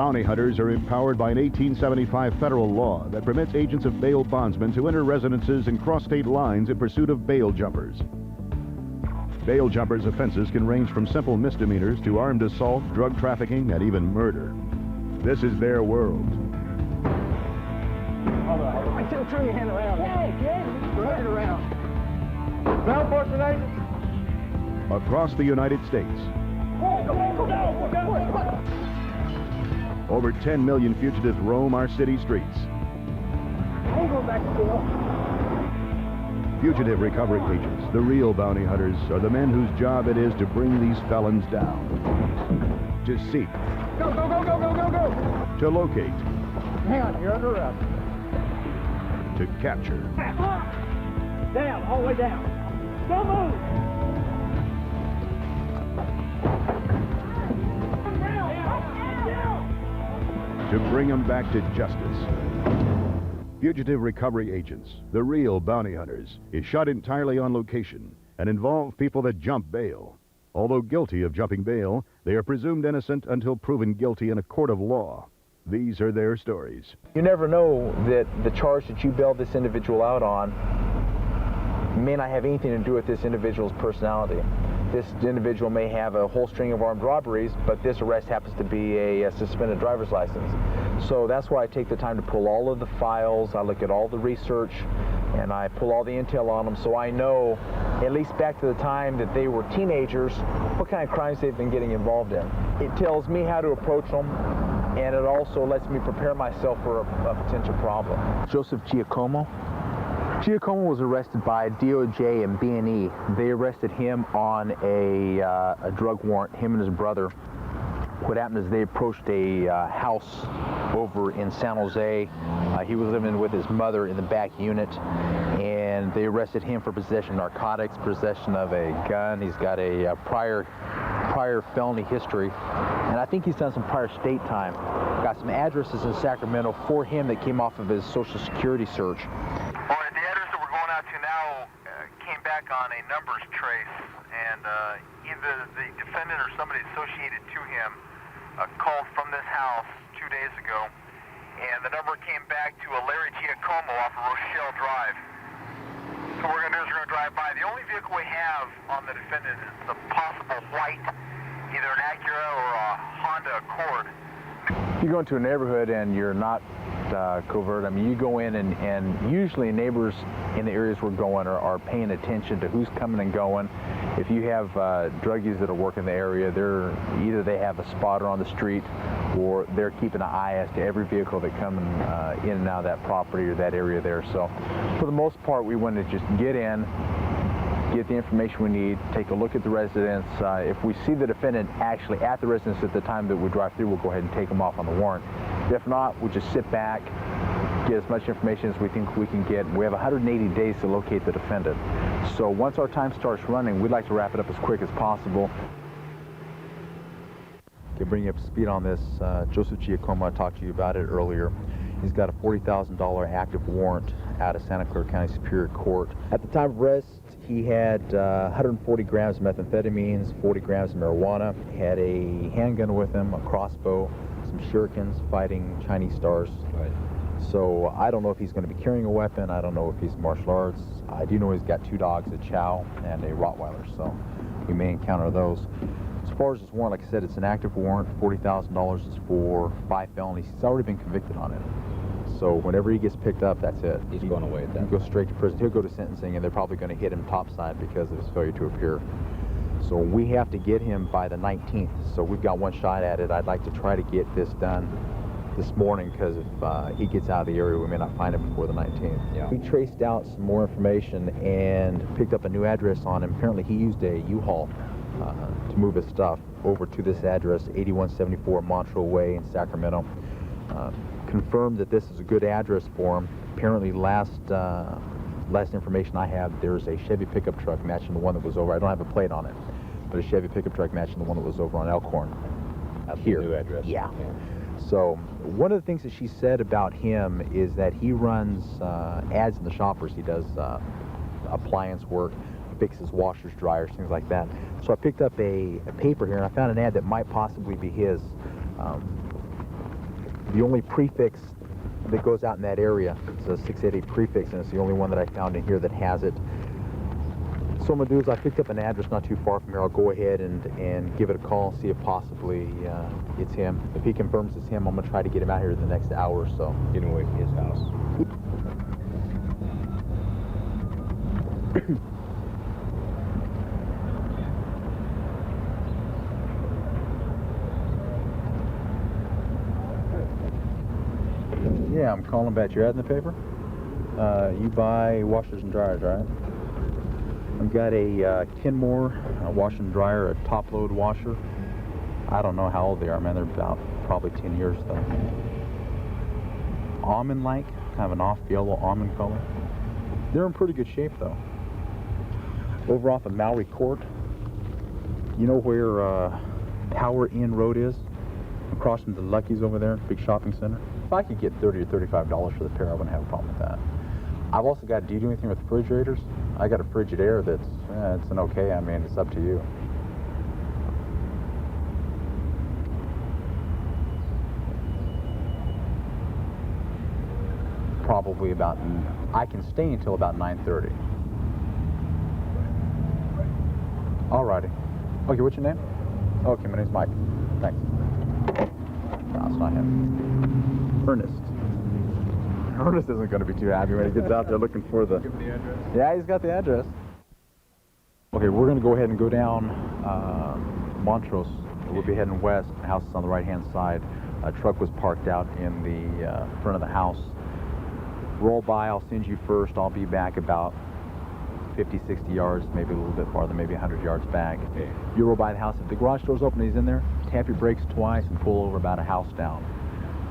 bounty hunters are empowered by an 1875 federal law that permits agents of bail bondsmen to enter residences and cross state lines in pursuit of bail jumpers. Bail jumpers' offenses can range from simple misdemeanors to armed assault, drug trafficking, and even murder. This is their world. Hold on. Turn your hand around. Hey, kid. Turn it around. Law enforcement agent. Across the United States, over 10 million fugitives roam our city streets. I'm going back to jail. Fugitive recovery agents, the real bounty hunters, are the men whose job it is to bring these felons down. To seek. Go, go, go, go, go, go, go. To locate. Hang on, you're under arrest. To capture. Down, all the way down. Don't move. To bring them back to justice. Fugitive recovery agents, the real bounty hunters, is shot entirely on location and involve people that jump bail. Although guilty of jumping bail, they are presumed innocent until proven guilty in a court of law. These are their stories. You never know that the charge that you bailed this individual out on may not have anything to do with this individual's personality. This individual may have a whole string of armed robberies, but this arrest happens to be a suspended driver's license. So that's why I take the time to pull all of the files, I look at all the research, and I pull all the intel on them so I know, at least back to the time that they were teenagers, what kind of crimes they've been getting involved in. It tells me how to approach them, and it also lets me prepare myself for a potential problem. Joseph Giacomo. Giacomo was arrested by DOJ and B&E. They arrested him on a drug warrant, him and his brother. What happened is they approached a house over in San Jose. He was living with his mother in the back unit, and they arrested him for possession of narcotics, possession of a gun. He's got a prior felony history, and I think he's done some prior state time. Got some addresses in Sacramento for him that came off of his Social Security search. Well, the address that we're going out to now came back on a numbers trace, and either the defendant or somebody associated to him called from this house 2 days ago, and the number came back to a Larry Giacomo off of Rochelle Drive. So what we're going to do is we're going to drive by. The only vehicle we have on the defendant is the possible white, either an Acura or a Honda Accord. You go into a neighborhood and you're not covert. I mean, you go in and usually neighbors in the areas we're going are paying attention to who's coming and going. If you have druggies that are working the area, either they have a spotter on the street or they're keeping an eye as to every vehicle that coming in and out of that property or that area there. So for the most part, we want to just get in, get the information we need, take a look at the residence. If we see the defendant actually at the residence at the time that we drive through, we'll go ahead and take them off on the warrant. If not, we'll just sit back, get as much information as we think we can get. We have 180 days to locate the defendant. So once our time starts running, we'd like to wrap it up as quick as possible. To bring you up to speed on this, Joseph Giacomo, I talked to you about it earlier. He's got a $40,000 active warrant out of Santa Clara County Superior Court. At the time of arrest, he had 140 grams of methamphetamines, 40 grams of marijuana. He had a handgun with him, a crossbow, some shurikens fighting Chinese stars. Right. So I don't know if he's going to be carrying a weapon. I don't know if he's martial arts. I do know he's got 2 dogs, a Chow and a Rottweiler, so we may encounter those. As far as this warrant, like I said, it's an active warrant. $40,000 is for 5 felonies. He's already been convicted on it. So whenever he gets picked up, that's it. He's going away at that. He'll go straight to prison. He'll go to sentencing, and they're probably going to hit him topside because of his failure to appear. So we have to get him by the 19th. So we've got one shot at it. I'd like to try to get this done this morning because if he gets out of the area, we may not find him before the 19th. Yeah. We traced out some more information and picked up a new address on him. Apparently he used a U-Haul to move his stuff over to this address, 8174 Montreux Way in Sacramento. Confirmed that this is a good address for him. Apparently last information I have, there's a Chevy pickup truck matching the one that was over. I don't have a plate on it, but a Chevy pickup truck matching the one that was over on Elkhorn. That's here. The new address. Yeah. So one of the things that she said about him is that he runs ads in the shoppers. He does appliance work, fixes washers, dryers, things like that. So I picked up a paper here and I found an ad that might possibly be his. the only prefix that goes out in that area. It's a 688 prefix, and it's the only one that I found in here that has it. So what I'm going to do is I picked up an address not too far from here. I'll go ahead and give it a call and see if possibly it's him. If he confirms it's him, I'm going to try to get him out here in the next hour or so. Getting away from his house. Yeah, I'm calling about your ad in the paper. You buy washers and dryers, right? I've got a Kenmore washer and dryer, a top load washer. I don't know how old they are, man. They're about probably 10 years though. Almond-like, kind of an off yellow almond color. They're in pretty good shape though. Over off of Maury Court, you know where Power Inn Road is? Across from the Lucky's over there, big shopping center. If I could get $30 or $35 for the pair, I wouldn't have a problem with that. I've also got, do you do anything with refrigerators? I got a Frigidaire that's, it's an okay, I mean, it's up to you. Probably about, I can stay until about 9:30. Alrighty. Okay, what's your name? Okay, my name's Mike. Thanks. No, it's not him. Ernest. Ernest isn't going to be too happy when he gets out there looking for the... Give him the address. Yeah, he's got the address. Okay, we're going to go ahead and go down Montrose. We'll be heading west. The house is on the right-hand side. A truck was parked out in the front of the house. Roll by, I'll send you first. I'll be back about 50, 60 yards, maybe a little bit farther, maybe 100 yards back. Okay. You roll by the house. If the garage door's open and he's in there, tap your brakes twice and pull over about a house down.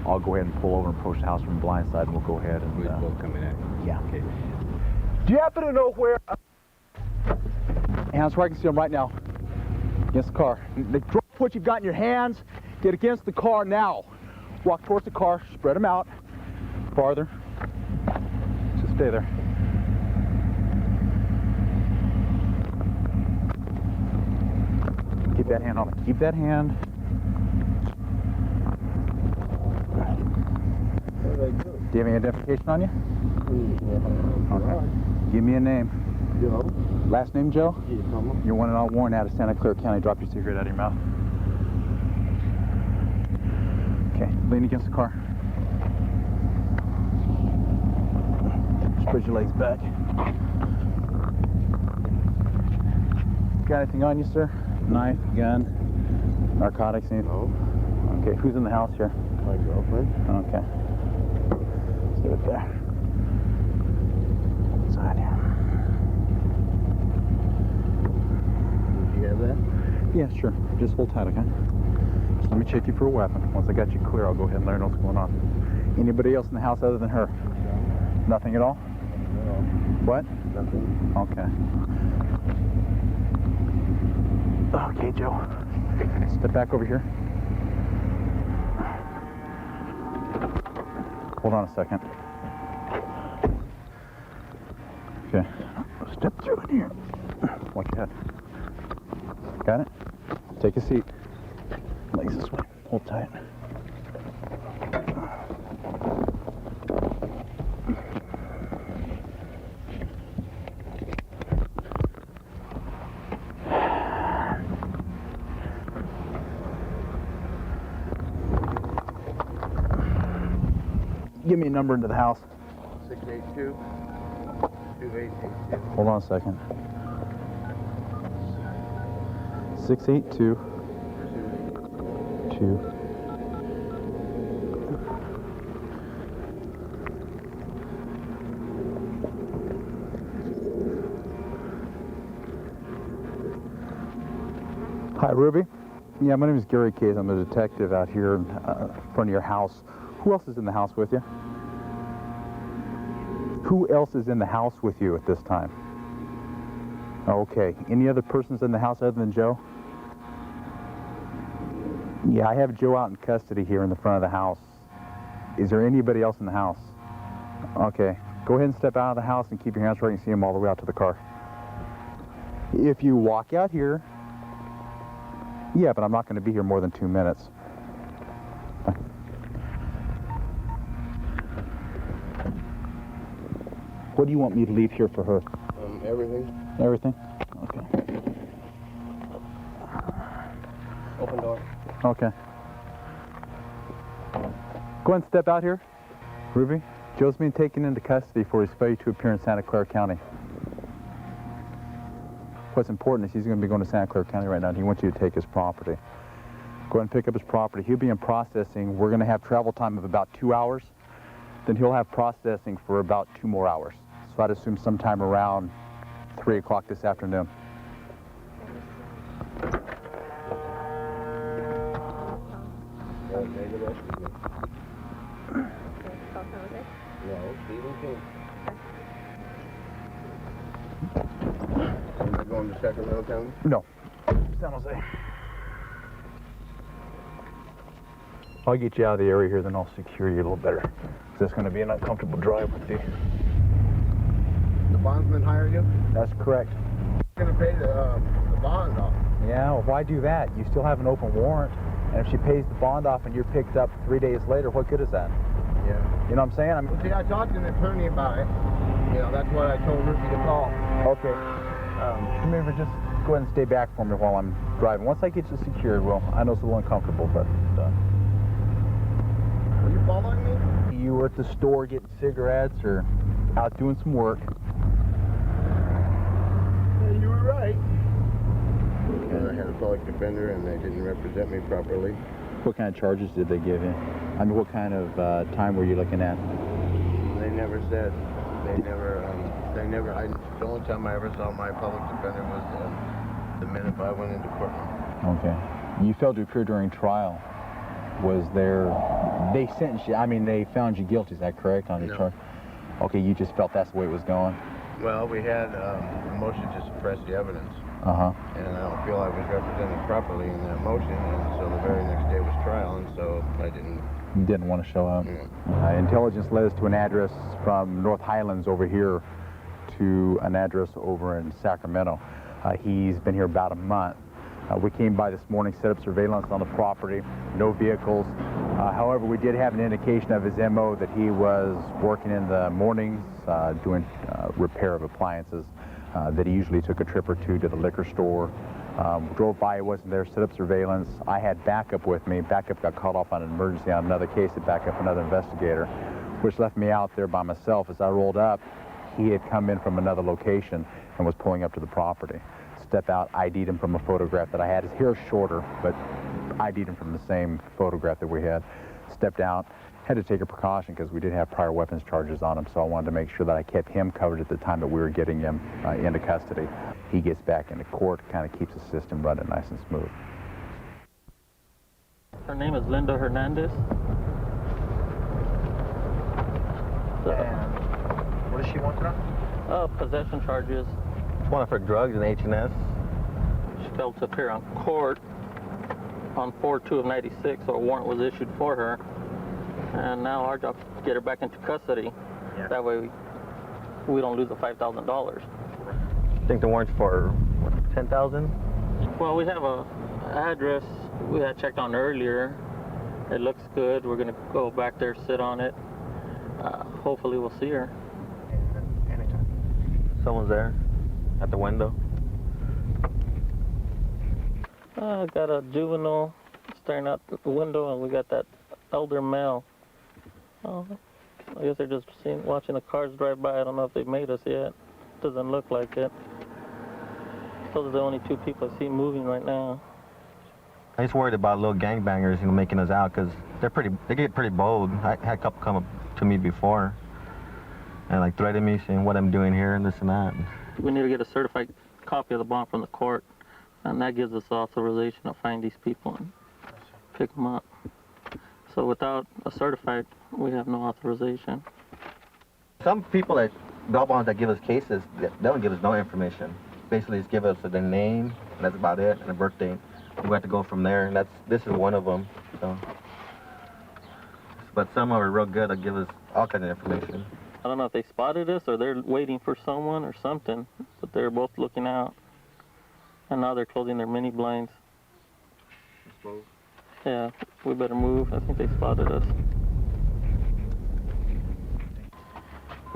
I'll go ahead and pull over and approach the house from the blind side, and we'll go ahead and... Who's both coming at you? Yeah. Okay. Do you happen to know where... Hands where I can see them right now. Against the car. Drop what you've got in your hands. Get against the car now. Walk towards the car. Spread them out. Farther. Just stay there. Keep that hand on it. Keep that hand. Do you have any identification on you? Okay. Give me a name. Joe. Last name, Joe? Yeah, come on. You're one and all warrant out of Santa Clara County. Drop your cigarette out of your mouth. Okay, lean against the car. Spread your legs back. Got anything on you, sir? Knife, gun, narcotics, anything? No. Okay, who's in the house here? My girlfriend. Okay. Let's do it there. Inside here. Do you have that? Yeah, sure. Just hold tight, okay? Just let me check you for a weapon. Once I got you clear, I'll go ahead and let her know what's going on. Anybody else in the house other than her? No. Nothing at all? No. What? Nothing. Okay. Okay, Joe. Step back over here. Hold on a second. Okay. Step through in here. Watch your head. Got it? Take a seat. Legs this way. Hold tight. Give me a number into the house. 682 2882. Hold on a second. 682 2. Hi, Ruby. Yeah, my name is Gary Case. I'm a detective out here in front of your house. Who else is in the house with you? Who else is in the house with you at this time? Okay. Any other persons in the house other than Joe? Yeah, I have Joe out in custody here in the front of the house. Is there anybody else in the house? Okay. Go ahead and step out of the house and keep your hands where you can see him all the way out to the car. If you walk out here... Yeah, but I'm not going to be here more than 2 minutes. What do you want me to leave here for her? Everything. Everything? Okay. Open door. Okay. Go ahead and step out here. Ruby, Joe's being taken into custody for his failure to appear in Santa Clara County. What's important is he's going to be going to Santa Clara County right now, and he wants you to take his property. Go ahead and pick up his property. He'll be in processing. We're going to have travel time of about 2 hours. Then he'll have processing for about 2 more hours. So I'd assume sometime around 3 o'clock this afternoon. Going to Sacramento County? No. San Jose. I'll get you out of the area here, then I'll secure you a little better. It's going to be an uncomfortable drive with you. The bondsman hire you? That's correct. You're going to pay the bond off. Yeah, well, why do that? You still have an open warrant, and if she pays the bond off and you're picked up 3 days later, what good is that? Yeah. You know what I'm saying? I mean, See, I talked to an attorney about it. You know, that's what I told Ruby to call. okay. Remember, just go ahead and stay back for me while I'm driving. Once I get you secured, well, I know it's a little uncomfortable, but Are you following me? you were at the store getting cigarettes or out doing some work. Yeah, you were right. I had a public defender and they didn't represent me properly. What kind of charges did they give you? I mean, what kind of time were you looking at? They never said. The only time I ever saw my public defender was the minute I went into courtroom. Okay. You failed to appear during trial. Was there... They sentenced you, I mean, they found you guilty, is that correct, on your No. charge? Okay, you just felt that's the way it was going? Well, we had a motion to suppress the evidence. Uh-huh. And I don't feel I was represented properly in that motion, and so the very next day was trial, and so I didn't... You didn't want to show up? Yeah. Intelligence led us to an address from North Highlands over here to an address over in Sacramento. He's been here about a month. We came by this morning, set up surveillance on the property, no vehicles. However, we did have an indication of his MO that he was working in the mornings, doing repair of appliances, that he usually took a trip or two to the liquor store. Drove by, he wasn't there, set up surveillance. I had backup with me. Backup got called off on an emergency on another case to back up another investigator, which left me out there by myself. As I rolled up, he had come in from another location and was pulling up to the property. Step out, ID'd him from a photograph that I had. His hair's shorter, but ID'd him from the same photograph that we had. Stepped out, had to take a precaution because we did have prior weapons charges on him, so I wanted to make sure that I kept him covered at the time that we were getting him into custody. He gets back into court, kind of keeps the system running nice and smooth. Her name is Linda Hernandez. What does she want now? Possession charges. One for drugs and H&S. She failed to appear on court on 4/2 of '96, so a warrant was issued for her. And now our job is to get her back into custody. Yeah. That way we don't lose the $5,000. I think the warrant's for, what, 10,000? Well, we have a address we had checked on earlier. It looks good. We're going to go back there, sit on it. Hopefully we'll see her. Anytime. Someone's there at the window. Got a juvenile staring out the window, and we got that elder male. Oh, I guess they're just watching the cars drive by. I don't know if they've made us yet. Doesn't look like it. Those are the only two people I see moving right now. I just worried about little gangbangers, making us out, because they get pretty bold. I had a couple come up to me before and like threaten me, saying what I'm doing here and this and that. We need to get a certified copy of the bond from the court, and that gives us authorization to find these people and pick them up. So without a certified, we have no authorization. Some people that bail bonds that give us cases, they don't give us no information. Basically, just give us their name, and that's about it, and a birthday. We have to go from there, and this is one of them. So. But some are real good. They'll give us all kinds of information. I don't know if they spotted us or they're waiting for someone or something, but they're both looking out. And now they're closing their mini blinds. Yeah, we better move. I think they spotted us.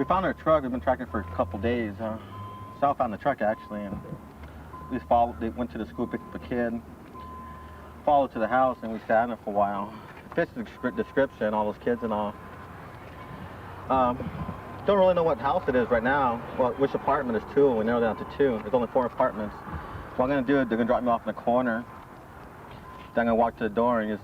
We found our truck. We've been tracking for a couple days. Sal found the truck actually, and we followed. They went to the school, picked up a kid, followed to the house, and we sat in it for a while. It fits the description, all those kids and all. Don't really know what house it is right now. Well, which apartment is 2? We narrowed it down to 2. There's only 4 apartments. What I'm gonna do is they're gonna drop me off in the corner. Then I'm gonna walk to the door and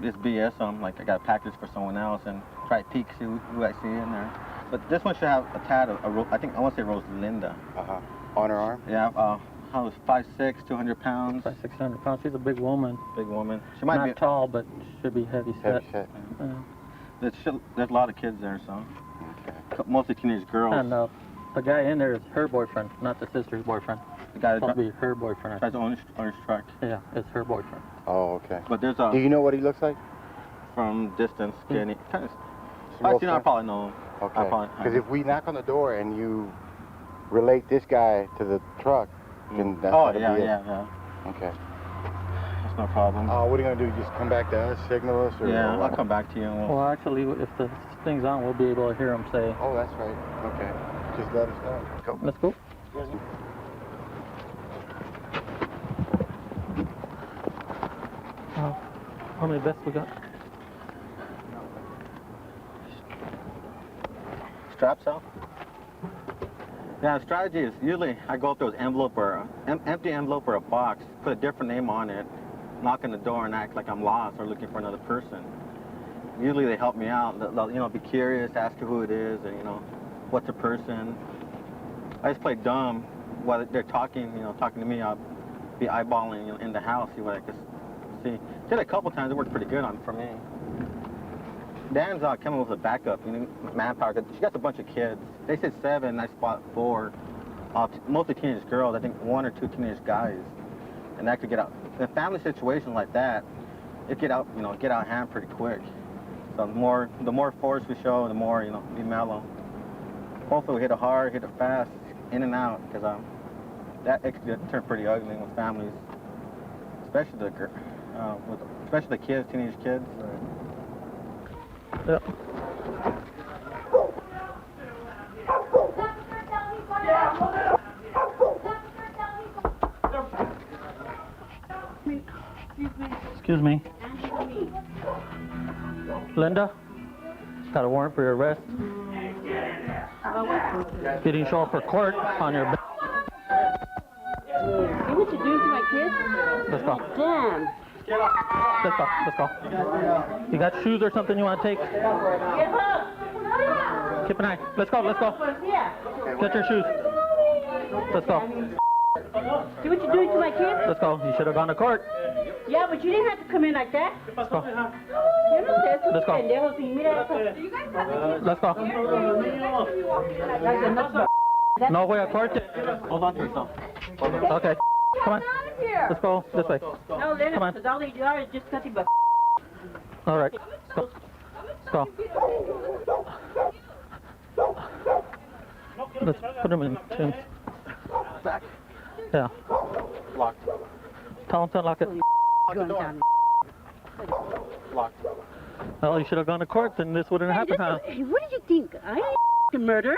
just BS them, like I got a package for someone else, and try to peek, see who I see in there. But this one should have a tad of I think I want to say Rosalinda. On her arm? Yeah. I was 5'6", 200 pounds. 500, 600 pounds. She's a big woman. Big woman. She might Not be tall, but should be heavy set. Heavy set. There's a lot of kids there, so mostly teenage girls. And the guy in there is her boyfriend, not the sister's boyfriend. The guy Supposed that to be her boyfriend. tries to own his truck. Yeah, it's her boyfriend. Oh, okay. But there's Do you know what he looks like? from distance, skinny. Kind of. Real I fat? probably know him. Okay. Because if we knock on the door and you relate this guy to the truck, then that's Oh gotta yeah, be it. yeah. Okay. That's no problem. What are you gonna do? Just come back to us, signal us, or Yeah, what? I'll come back to you. And Well, actually, if the thing's on, we'll be able to hear him say, Oh, that's right. Okay. Just let us know. Go. let's go. How many vests we got? straps out. Yeah, the strategy is usually I go up to an envelope or empty envelope or a box, put a different name on it, knock on the door and act like I'm lost or looking for another person. Usually they help me out. They'll, be curious, ask who it is, and what's the person. I just play dumb while they're talking, talking to me. I'll be eyeballing in the house, see what I can see. Did it a couple times. It worked pretty good for me. Dan's coming with a backup, manpower. She got a bunch of kids. They said 7, I spot 4. Mostly teenage girls. I think 1 or 2 teenage guys. And that could get out. In a family situation like that, it get out of hand pretty quick. So the more force we show, the more be mellow. Hopefully we hit it hard, hit it fast, in and out, because that could turn pretty ugly with families, especially the kids, teenage kids. Yep. Excuse me. Linda, got a warrant for your arrest. You didn't show up for court on your. See what you're doing to my kids? Let's go. Damn. Let's go. You got shoes or something you want to take? Keep an eye. Let's go. Get your shoes. Let's go. See what you're doing to my kids? Let's go. You should have gone to court. Yeah, but you didn't have to come in like that. Let's go. Let's go. Let's go. No way at court. Hold on to yourself. Okay. Come on. Let's go this way. No, Leonard, Come on. because all they are is just nothing but. All right. Let's go. Let's put them in tins. Back. Yeah. Locked. Tell them to lock it. Going down. Locked. Well, you should have gone to court, then this wouldn't happen, huh? Hey, what did you think? I ain't murder.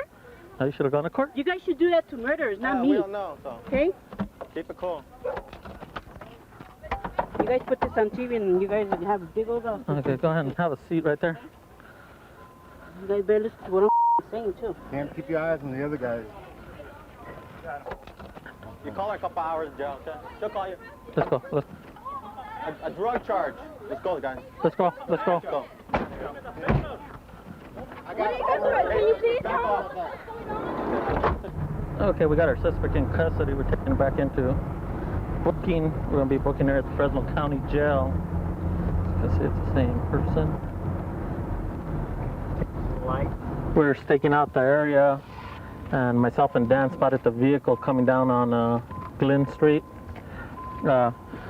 You should have gone to court. You guys should do that to murderers, not me. We don't know, so Okay? keep it cool. You guys put this on TV and you guys have a big old Okay, go ahead and have a seat right there. You guys better listen to what I'm saying, too. Can't keep your eyes on the other guys. You call her a couple hours in jail, okay? She'll call you. Let's go. A drug charge. Let's go, guys. Let's go. Let's go. What are you guys doing? Can you please Okay, we got our suspect in custody. We're taking him back into booking. We're going to be booking her at the Fresno County Jail. You can see it's the same person. We're staking out the area, and myself and Dan spotted the vehicle coming down on Glen Street.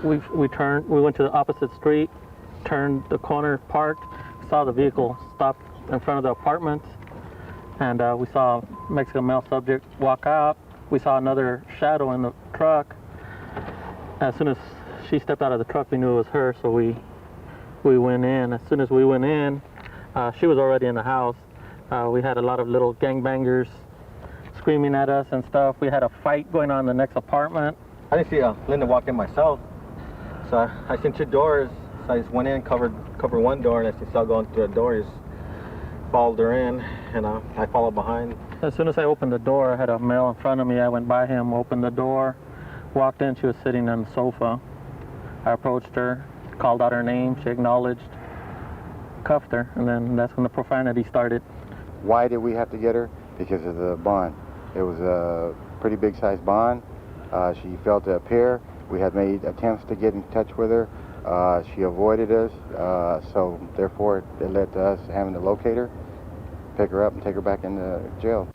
We went to the opposite street, turned the corner, parked, saw the vehicle stop in front of the apartments, and we saw a Mexican male subject walk out. We saw another shadow in the truck. As soon as she stepped out of the truck, we knew it was her, so we went in. As soon as we went in, she was already in the house. We had a lot of little gangbangers screaming at us and stuff. We had a fight going on in the next apartment. I didn't see Linda walk in myself, so I seen 2 doors. So I just went in, covered one door, and I see Sal going through the door. Just followed her in, and I followed behind. As soon as I opened the door, I had a male in front of me. I went by him, opened the door, walked in. She was sitting on the sofa. I approached her, called out her name. She acknowledged, cuffed her, and then that's when the profanity started. Why did we have to get her? Because of the bond. It was a pretty big size bond. She failed to appear. We had made attempts to get in touch with her. She avoided us, so therefore it led to us having to locate her, pick her up, and take her back into jail.